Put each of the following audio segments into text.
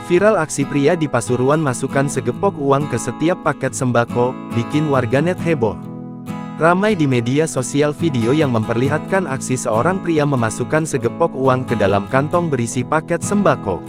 Viral aksi pria di Pasuruan masukkan segepok uang ke setiap paket sembako, bikin warganet heboh. Ramai di media sosial video yang memperlihatkan aksi seorang pria memasukkan segepok uang ke dalam kantong berisi paket sembako.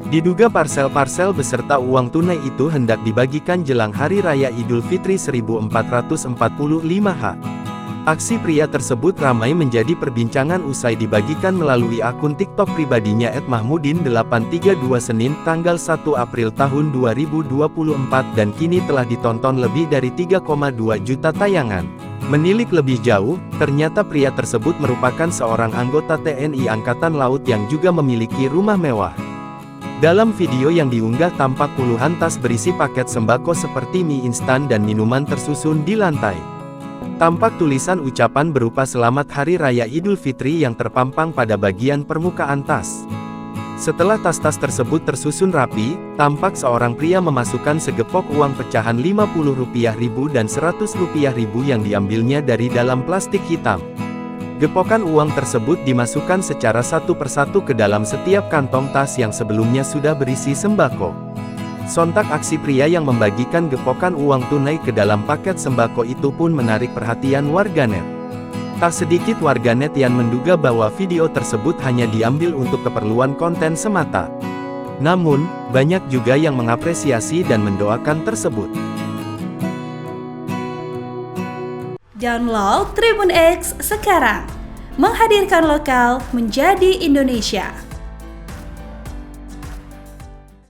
Diduga parsel-parsel beserta uang tunai itu hendak dibagikan jelang Hari Raya Idul Fitri 1445H. Aksi pria tersebut ramai menjadi perbincangan usai dibagikan melalui akun TikTok pribadinya @mahmudin832 Senin, tanggal 1 April tahun 2024 dan kini telah ditonton lebih dari 3,2 juta tayangan. Menilik lebih jauh, ternyata pria tersebut merupakan seorang anggota TNI Angkatan Laut yang juga memiliki rumah mewah. Dalam video yang diunggah tampak puluhan tas berisi paket sembako seperti mie instan dan minuman tersusun di lantai. Tampak tulisan ucapan berupa Selamat Hari Raya Idul Fitri yang terpampang pada bagian permukaan tas. Setelah tas-tas tersebut tersusun rapi, tampak seorang pria memasukkan segepok uang pecahan Rp50.000 dan Rp100.000 yang diambilnya dari dalam plastik hitam. Gepokan uang tersebut dimasukkan secara satu persatu ke dalam setiap kantong tas yang sebelumnya sudah berisi sembako. Sontak aksi pria yang membagikan gepokan uang tunai ke dalam paket sembako itu pun menarik perhatian warganet. Tak sedikit warganet yang menduga bahwa video tersebut hanya diambil untuk keperluan konten semata. Namun, banyak juga yang mengapresiasi dan mendoakan tersebut. Download Tribun X sekarang, menghadirkan lokal menjadi Indonesia.